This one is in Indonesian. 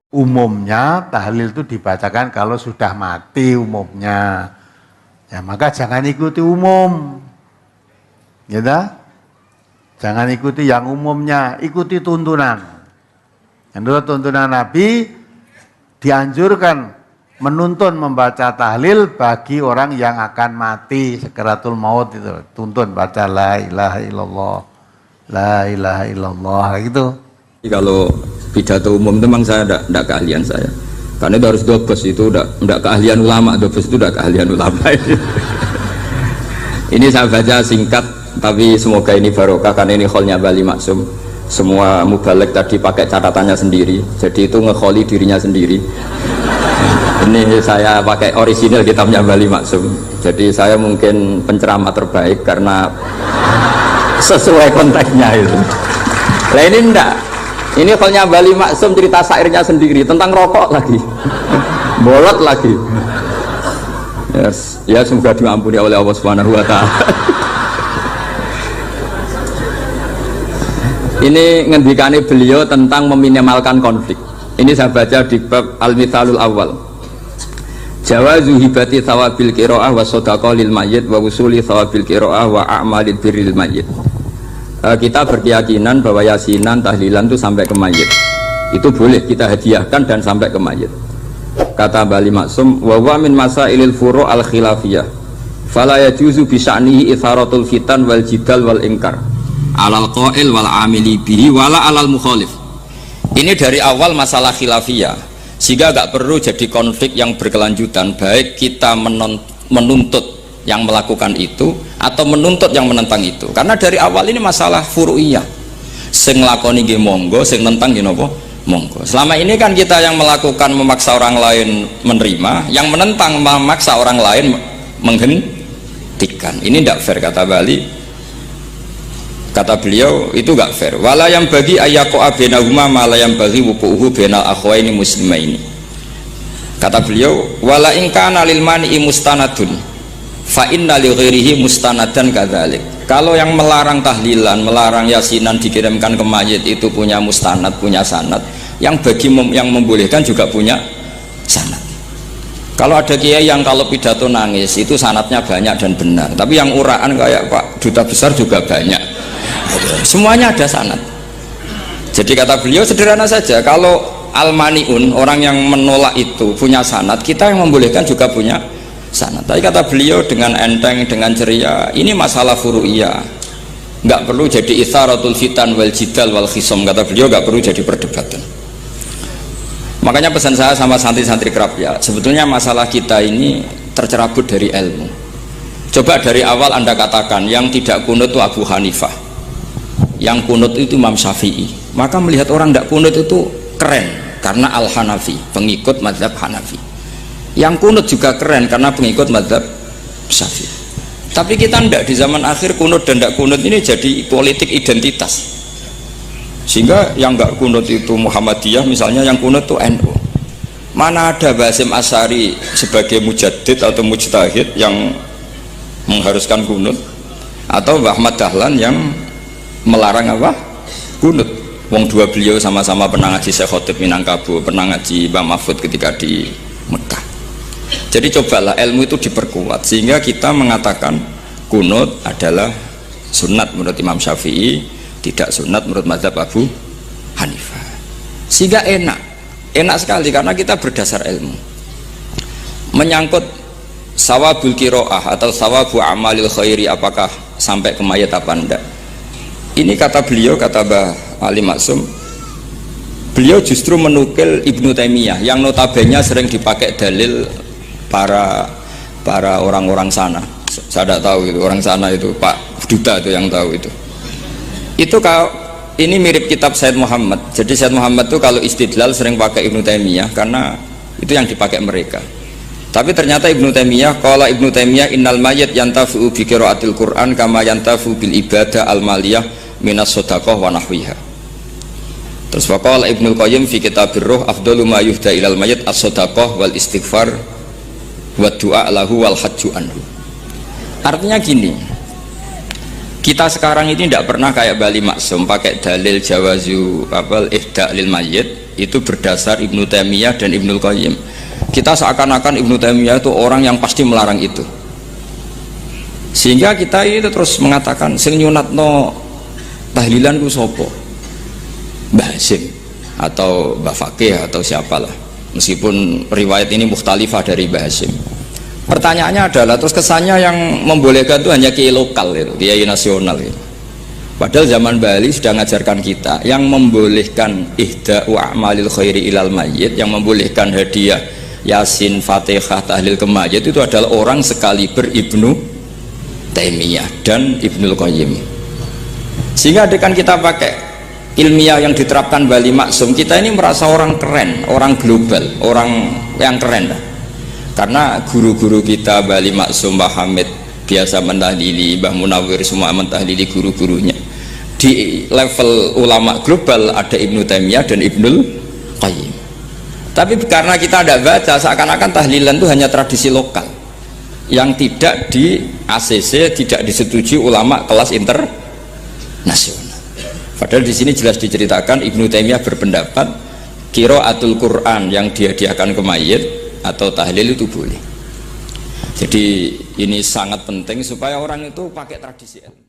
Umumnya tahlil itu dibacakan kalau sudah mati umumnya. Ya maka jangan ikuti umum. Gitu? Jangan ikuti yang umumnya, ikuti tuntunan. Menurut tuntunan Nabi dianjurkan menuntun membaca tahlil bagi orang yang akan mati sekaratul maut itu. Tuntun baca la ilaha illallah. La ilaha illallah gitu. Kalau pidato umum itu memang saya tidak keahlian saya, karena itu harus dobes, itu tidak keahlian ulama, dobes itu tidak keahlian ulama. Ini saya baca singkat, tapi semoga ini barokah karena ini kholnya Bali Maksum. Semua mubalek tadi pakai catatannya sendiri, jadi itu ngekholi dirinya sendiri. Ini saya pakai orisinil kitabnya Bali Maksum, jadi saya mungkin penceramah terbaik karena sesuai konteksnya itu. Nah ini enggak. Ini kholnya Bali Maksum cerita syairnya sendiri tentang rokok lagi, bolot lagi. Yes. Ya semoga diampuni oleh Allah Subhanahu Wa Taala. Ini ngendikane beliau tentang meminimalkan konflik. Ini saya baca di bab Al-Mithalul Awal. Jawazu hibati thawabil qiraah wa shadaqah lil mayyit wa usuli thawabil qiraah wa a'malil birril mayyit. Kita berkeyakinan bahwa yasinan, tahlilan itu sampai ke mayit, itu boleh kita hadiahkan dan sampai ke mayit. Kata Bali Maksum, wa huwa min masailil furu' al khilafiyah fala yajuzu bi sya'nihi itharatul fitan wal jidal wal inkar alal qail wal amili bihi wala alal mukhalif. Ini dari awal masalah khilafiyah, sehingga gak perlu jadi konflik yang berkelanjutan, baik kita menuntut yang melakukan itu atau menuntut yang menentang itu, karena dari awal ini masalah furu'iyah, sing nglakoni nggih monggo, sing nentang nggih napa monggo. Selama ini kan kita yang melakukan memaksa orang lain menerima, yang menentang memaksa orang lain menghentikan. Ini tidak fair, kata Bali. Kata beliau itu gak fair. Wala yang bagi ayaqa bainahuma ma la yang bagi wuquhu bainal akhwaini muslimaini. Kata beliau, wala in kana lil mani'i mustanadun fa inna li ghairihi mustanadan kadzalik. Kalau yang melarang tahlilan, melarang yasinan dikirimkan ke mayit itu punya mustanad, punya sanad. Yang bagi yang membolehkan juga punya sanad. Kalau ada kiai yang kalau pidato nangis itu sanadnya banyak dan benar, tapi yang uraan kayak Pak Duta Besar juga banyak. Semuanya ada sanad. Jadi kata beliau sederhana saja, kalau al-maniun, orang yang menolak itu punya sanad, kita yang membolehkan juga punya sanad. Tapi kata beliau dengan enteng, dengan ceria, ini masalah furu'iyah, nggak perlu jadi itharatul fitan wal jidal wal khisom. Kata beliau nggak perlu jadi perdebatan. Makanya pesan saya sama santri-santri kerap ya, sebetulnya masalah kita ini tercerabut dari ilmu. Coba dari awal Anda katakan yang tidak kunut itu Abu Hanifah, yang kunut itu Imam Syafi'i, maka melihat orang tidak kunut itu keren karena Al-Hanafi, pengikut mazhab Hanafi. Yang kunut juga keren karena pengikut mazhab Syafi'i. Tapi kita tidak, di zaman akhir kunut dan tidak kunut ini jadi politik identitas, sehingga yang nggak kunut itu Muhammadiyah misalnya, yang kunut itu NU. Mana ada Basim Asy'ari sebagai mujaddid atau mujtahid yang mengharuskan kunut, atau Ahmad Dahlan yang melarang apa? Kunut. Wong dua beliau sama-sama pernah ngaji Syekh Khotib Minangkabau, pernah ngaji Mbah Mahfud ketika di Mekah. Jadi cobalah ilmu itu diperkuat sehingga kita mengatakan kunut adalah sunat menurut Imam Syafi'i, tidak sunat menurut mazhab Abu Hanifah. Sehingga enak sekali karena kita berdasar ilmu. Menyangkut sawabul qiraah atau sawabu amalil khairi, apakah sampai ke mayat apa enggak, ini kata beliau, kata Mbah Ali Maksum, beliau justru menukil Ibnu Taimiyah yang notabene sering dipakai dalil para orang-orang sana. Saya tidak tahu itu orang sana, itu Pak Duta itu yang tahu itu. Itu kalau ini mirip kitab Said Muhammad. Jadi Said Muhammad itu kalau istidlal sering pakai Ibnu Taimiyah karena itu yang dipakai mereka. Tapi ternyata Ibnu Taimiyah, qala Ibnu Taimiyah innal mayyit yantafi'u bi qiraatil Qur'an kama yantafi'u bil ibadah al maliyah minas shadaqah wa nahwiha. Terus waqala Ibnu Qayyim fi kitabir ruh afdalu ma yuhda ilal mayyit as-shadaqah wal istighfar wa du'a lahu wal hajju anhu. Artinya gini, Kita sekarang ini tidak pernah kayak Bali Maksum pakai dalil jawazu ihda lil mayyit itu berdasar Ibnu Taimiyah dan Ibnul Qayyim. Kita seakan-akan Ibnu Taimiyah itu orang yang pasti melarang itu, sehingga kita itu terus mengatakan sing nyunatno tahlilan ku sopo, Mbah Hasim atau Mbah Fakih atau siapalah, meskipun riwayat ini mukhtalifah dari Mbah Hasim. Pertanyaannya adalah terus kesannya yang membolehkan itu hanya kiai lokal itu, kiai nasional itu. Padahal zaman Bali sudah mengajarkan kita yang membolehkan ihda'u a'malil khairi ilal mayyit, yang membolehkan hadiah Yasin, Fatihah, tahlil ke mayit itu adalah orang sekaliber Ibnu Taimiyah dan Ibnul Qayyim. Sehingga dengan kita pakai ilmiah yang diterapkan Bali Maksum, kita ini merasa orang keren, orang global, orang yang keren lah. Karena guru-guru kita Bali Maksum, Mbah Hamid biasa mentahlili, Mbah Munawir semua mentahlili guru-gurunya. Di level ulama global ada Ibnu Taimiyah dan Ibnul Qayyim. Tapi karena kita tidak baca, seakan-akan tahlilan itu hanya tradisi lokal yang tidak di ACC, tidak disetujui ulama kelas internasional. Padahal di sini jelas diceritakan Ibnu Taimiyah berpendapat qiraatul Quran yang dihadiahkan ke mayit atau tahlil itu boleh. Jadi ini sangat penting supaya orang itu pakai tradisi ilmu.